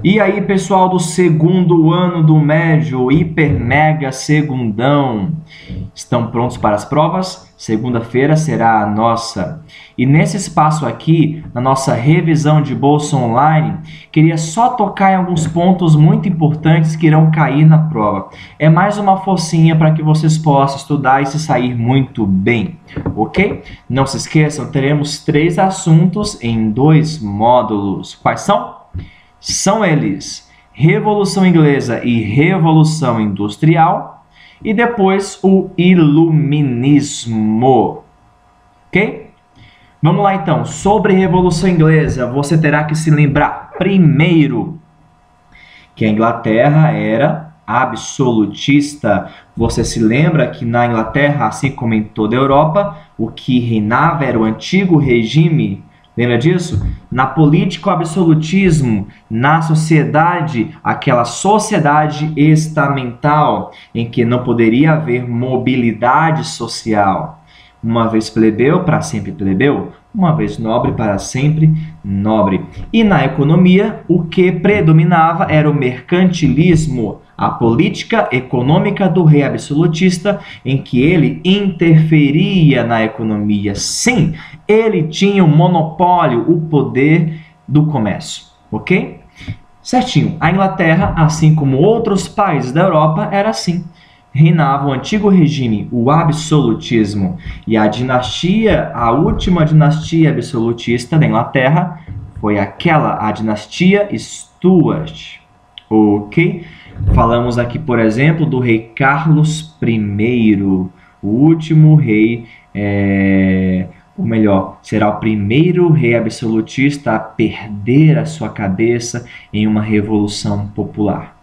E aí, pessoal do segundo ano do médio, hiper mega segundão, estão prontos para as provas? Segunda-feira será a nossa. E nesse espaço aqui, na nossa revisão de bolsa online, queria só tocar em alguns pontos muito importantes que irão cair na prova. É mais uma forcinha para que vocês possam estudar e se sair muito bem, ok? Não se esqueçam, teremos 3 assuntos em 2 módulos. Quais são? São eles Revolução Inglesa e Revolução Industrial e depois o Iluminismo, ok? Vamos lá então, sobre Revolução Inglesa, você terá que se lembrar primeiro que a Inglaterra era absolutista. Você se lembra que na Inglaterra, assim como em toda a Europa, o que reinava era o antigo regime. Lembra disso? Na política, o absolutismo. Na sociedade, aquela sociedade estamental, em que não poderia haver mobilidade social. Uma vez plebeu, para sempre plebeu. Uma vez nobre, para sempre nobre. E na economia, o que predominava era o mercantilismo, a política econômica do rei absolutista, em que ele interferia na economia. Sim, ele tinha o monopólio, o poder do comércio, ok? Certinho. A Inglaterra, assim como outros países da Europa, era assim. Reinava o antigo regime, o absolutismo. E a última dinastia absolutista da Inglaterra foi a dinastia Stuart, ok? Falamos aqui, por exemplo, do rei Carlos I, o último rei, ou melhor, será o primeiro rei absolutista a perder a sua cabeça em uma revolução popular.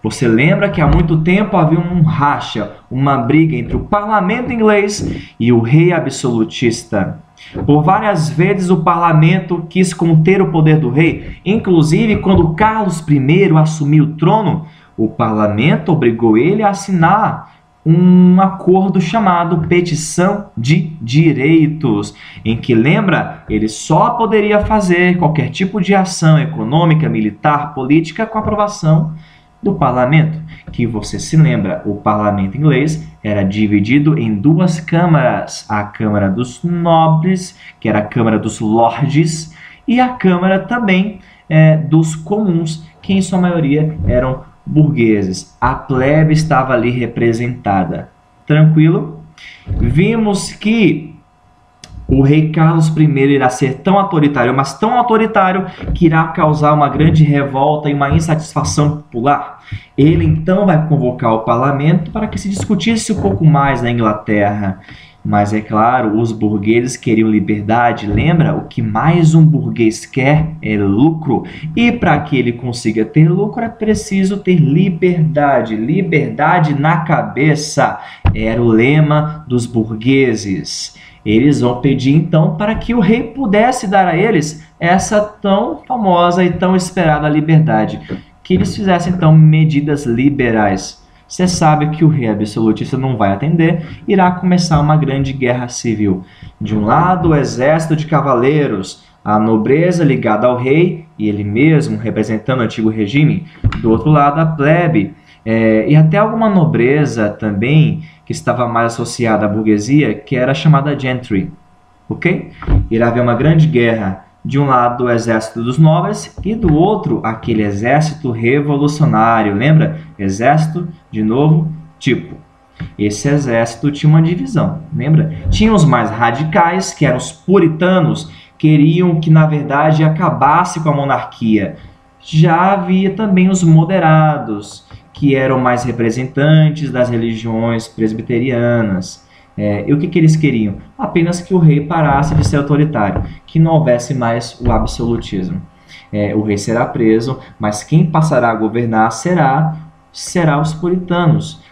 Você lembra que há muito tempo havia um racha, uma briga entre o parlamento inglês e o rei absolutista. Por várias vezes o parlamento quis conter o poder do rei, inclusive quando Carlos I assumiu o trono, o parlamento obrigou ele a assinar um acordo chamado Petição de Direitos, em que, lembra, ele só poderia fazer qualquer tipo de ação econômica, militar, política com aprovação do parlamento, que você se lembra, o parlamento inglês era dividido em 2 câmaras, a Câmara dos Nobres, que era a Câmara dos Lordes, e a Câmara também dos Comuns, que em sua maioria eram burgueses. A plebe estava ali representada. Tranquilo? Vimos que o rei Carlos I irá ser tão autoritário, mas tão autoritário, que irá causar uma grande revolta e uma insatisfação popular. Ele então vai convocar o parlamento para que se discutisse um pouco mais na Inglaterra. Mas é claro, os burgueses queriam liberdade. Lembra? O que mais um burguês quer é lucro. E para que ele consiga ter lucro é preciso ter liberdade. Liberdade na cabeça era o lema dos burgueses. Eles vão pedir então para que o rei pudesse dar a eles essa tão famosa e tão esperada liberdade. Que eles fizessem então medidas liberais. Você sabe que o rei absolutista não vai atender, irá começar uma grande guerra civil. De um lado, o exército de cavaleiros, a nobreza ligada ao rei, e ele mesmo representando o antigo regime. Do outro lado, a plebe, e até alguma nobreza também, que estava mais associada à burguesia, que era chamada gentry. Ok? Irá haver uma grande guerra. De um lado, o exército dos nobres e do outro, aquele exército revolucionário. Lembra? Exército de novo tipo. Esse exército tinha uma divisão, lembra? Tinha os mais radicais, que eram os puritanos, queriam que, na verdade, acabasse com a monarquia. Já havia também os moderados, que eram mais representantes das religiões presbiterianas. E o que eles queriam? Apenas que o rei parasse de ser autoritário, que não houvesse mais o absolutismo. O rei será preso, mas quem passará a governar será os puritanos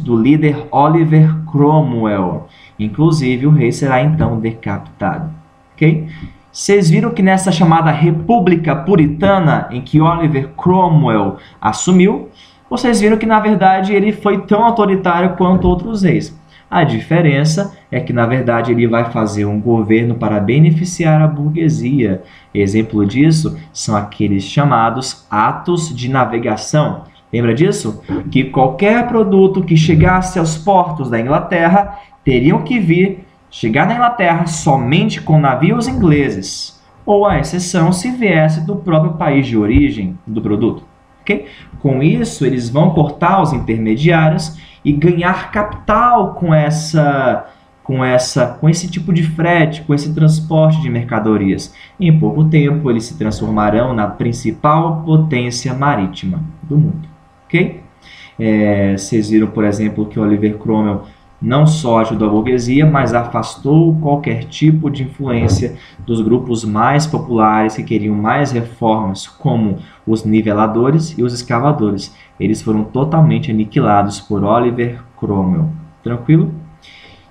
do líder Oliver Cromwell. Inclusive, o rei será então decapitado. Ok? Vocês viram que nessa chamada República Puritana, em que Oliver Cromwell assumiu, vocês viram que, na verdade, ele foi tão autoritário quanto outros reis. A diferença é que, na verdade, ele vai fazer um governo para beneficiar a burguesia. Exemplo disso são aqueles chamados atos de navegação. Lembra disso? Que qualquer produto que chegasse aos portos da Inglaterra teriam que chegar na Inglaterra somente com navios ingleses, ou a exceção se viesse do próprio país de origem do produto. Okay? Com isso, eles vão cortar os intermediários e ganhar capital com esse tipo de frete, com esse transporte de mercadorias. Em pouco tempo, eles se transformarão na principal potência marítima do mundo. Okay? Vocês viram, por exemplo, que Oliver Cromwell não só ajudou a burguesia, mas afastou qualquer tipo de influência dos grupos mais populares que queriam mais reformas, como os niveladores e os escavadores. Eles foram totalmente aniquilados por Oliver Cromwell. Tranquilo?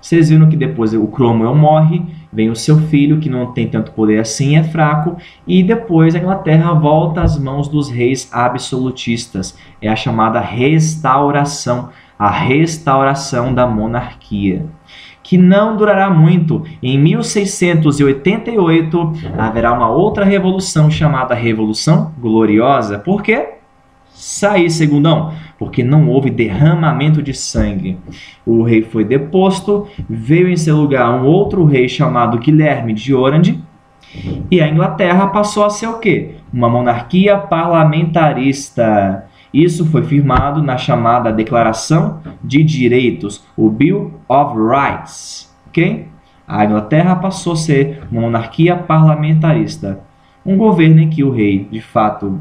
Vocês viram que depois o Cromwell morre, vem o seu filho, que não tem tanto poder assim, é fraco, e depois a Inglaterra volta às mãos dos reis absolutistas. É a chamada restauração, a restauração da monarquia, que não durará muito. Em 1688 haverá uma outra revolução chamada Revolução Gloriosa. Por quê? Saí, segundão, porque não houve derramamento de sangue. O rei foi deposto, veio em seu lugar um outro rei chamado Guilherme de Orange, e a Inglaterra passou a ser o quê? Uma monarquia parlamentarista. Isso foi firmado na chamada Declaração de Direitos, o Bill of Rights. Okay? A Inglaterra passou a ser uma monarquia parlamentarista. Um governo em que o rei, de fato,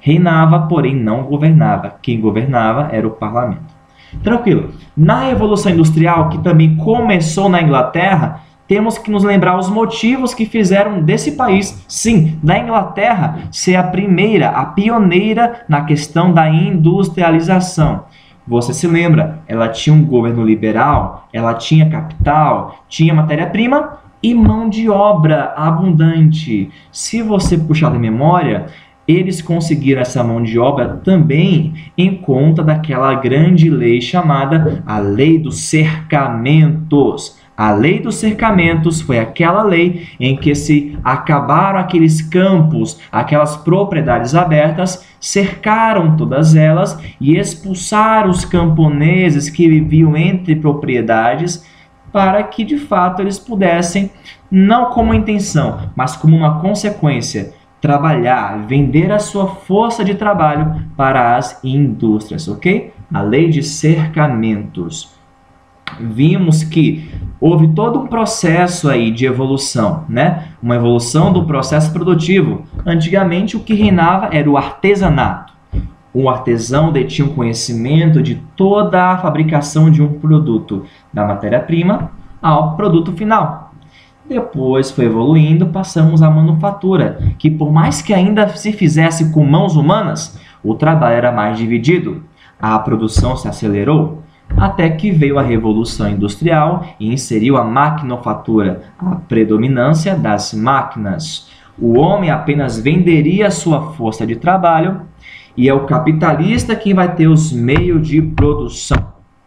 reinava, porém não governava. Quem governava era o parlamento. Tranquilo. Na Revolução Industrial, que também começou na Inglaterra, temos que nos lembrar os motivos que fizeram desse país, sim, da Inglaterra, ser a primeira, a pioneira na questão da industrialização. Você se lembra, ela tinha um governo liberal, ela tinha capital, tinha matéria-prima e mão de obra abundante. Se você puxar da memória, eles conseguiram essa mão de obra também em conta daquela grande lei chamada a Lei dos Cercamentos. A Lei dos Cercamentos foi aquela lei em que se acabaram aqueles campos, aquelas propriedades abertas, cercaram todas elas e expulsaram os camponeses que viviam entre propriedades para que, de fato, eles pudessem, não como intenção, mas como uma consequência, trabalhar, vender a sua força de trabalho para as indústrias, ok? A Lei de Cercamentos. Vimos que houve todo um processo aí de evolução, né? Uma evolução do processo produtivo. Antigamente o que reinava era o artesanato. O artesão detinha o conhecimento de toda a fabricação de um produto, da matéria-prima ao produto final. Depois foi evoluindo, passamos à manufatura, que por mais que ainda se fizesse com mãos humanas, o trabalho era mais dividido. A produção se acelerou, até que veio a Revolução Industrial e inseriu a maquinofatura, a predominância das máquinas. O homem apenas venderia a sua força de trabalho e é o capitalista quem vai ter os meios de produção.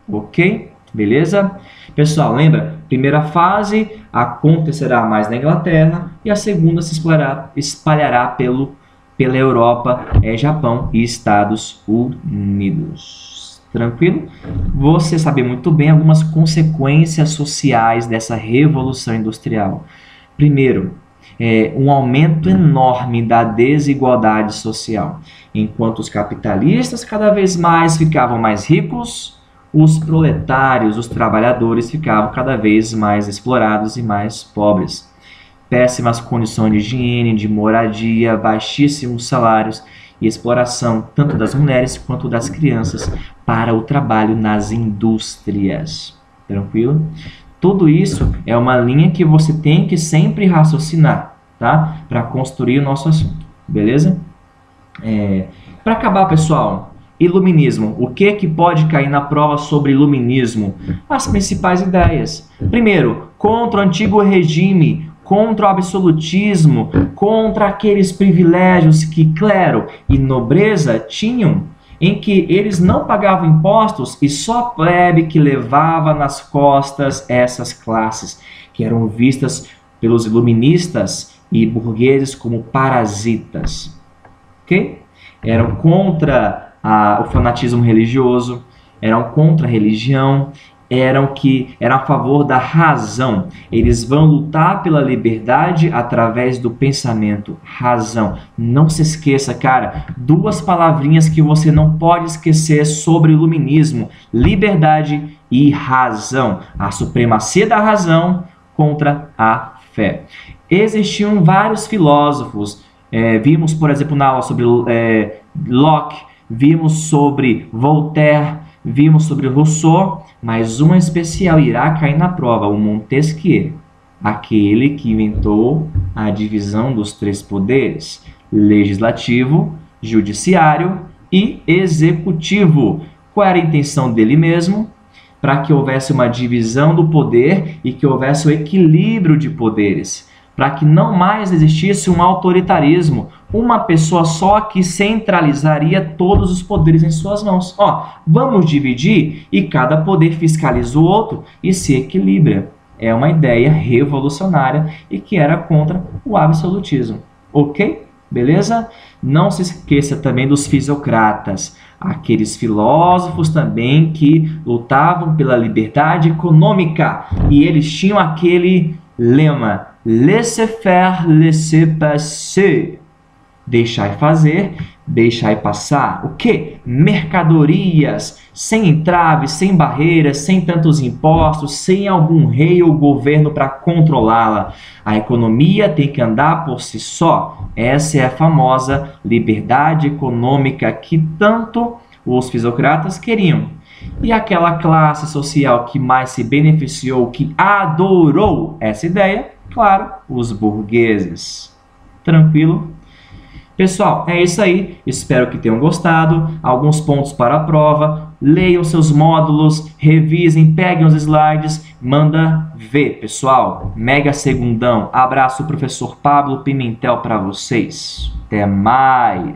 Ok? Beleza? Pessoal, lembra? Primeira fase acontecerá mais na Inglaterra e a segunda se espalhará pela Europa, Japão e Estados Unidos. Tranquilo? Você sabe muito bem algumas consequências sociais dessa revolução industrial. Primeiro, um aumento enorme da desigualdade social. Enquanto os capitalistas cada vez mais ficavam mais ricos, os proletários, os trabalhadores, ficavam cada vez mais explorados e mais pobres. Péssimas condições de higiene, de moradia, baixíssimos salários e exploração tanto das mulheres quanto das crianças para o trabalho nas indústrias. Tranquilo? Tudo isso é uma linha que você tem que sempre raciocinar, tá? Para construir o nosso assunto, beleza? Para acabar, pessoal, iluminismo. O que pode cair na prova sobre iluminismo? As principais ideias. Primeiro, contra o antigo regime, contra o absolutismo, contra aqueles privilégios que clero e nobreza tinham em que eles não pagavam impostos e só a plebe que levava nas costas essas classes, que eram vistas pelos iluministas e burgueses como parasitas. Ok? Eram contra o fanatismo religioso, eram contra a religião, eram a favor da razão. Eles vão lutar pela liberdade através do pensamento, razão. Não se esqueça, cara, duas palavrinhas que você não pode esquecer sobre o iluminismo: liberdade e razão. A supremacia da razão contra a fé. Existiam vários filósofos. Vimos, por exemplo, na aula sobre Locke, vimos sobre Voltaire, vimos sobre Rousseau, mas um especial irá cair na prova: o Montesquieu, aquele que inventou a divisão dos três poderes: legislativo, judiciário e executivo. Qual era a intenção dele mesmo? Para que houvesse uma divisão do poder e que houvesse o equilíbrio de poderes, para que não mais existisse um autoritarismo, uma pessoa só que centralizaria todos os poderes em suas mãos. Vamos dividir e cada poder fiscaliza o outro e se equilibra. É uma ideia revolucionária e que era contra o absolutismo. Ok? Beleza? Não se esqueça também dos fisiocratas, aqueles filósofos também que lutavam pela liberdade econômica, e eles tinham aquele lema: laissez-faire, laissez-passer. Deixai fazer, deixai passar. O quê? Mercadorias, sem entraves, sem barreiras, sem tantos impostos, sem algum rei ou governo para controlá-la. A economia tem que andar por si só. Essa é a famosa liberdade econômica que tanto os fisiocratas queriam. E aquela classe social que mais se beneficiou, que adorou essa ideia, claro, os burgueses. Tranquilo? Pessoal, é isso aí. Espero que tenham gostado. Alguns pontos para a prova. Leiam seus módulos, revisem, peguem os slides, manda ver, pessoal. Mega segundão. Abraço, professor Pablo Pimentel, para vocês. Até mais!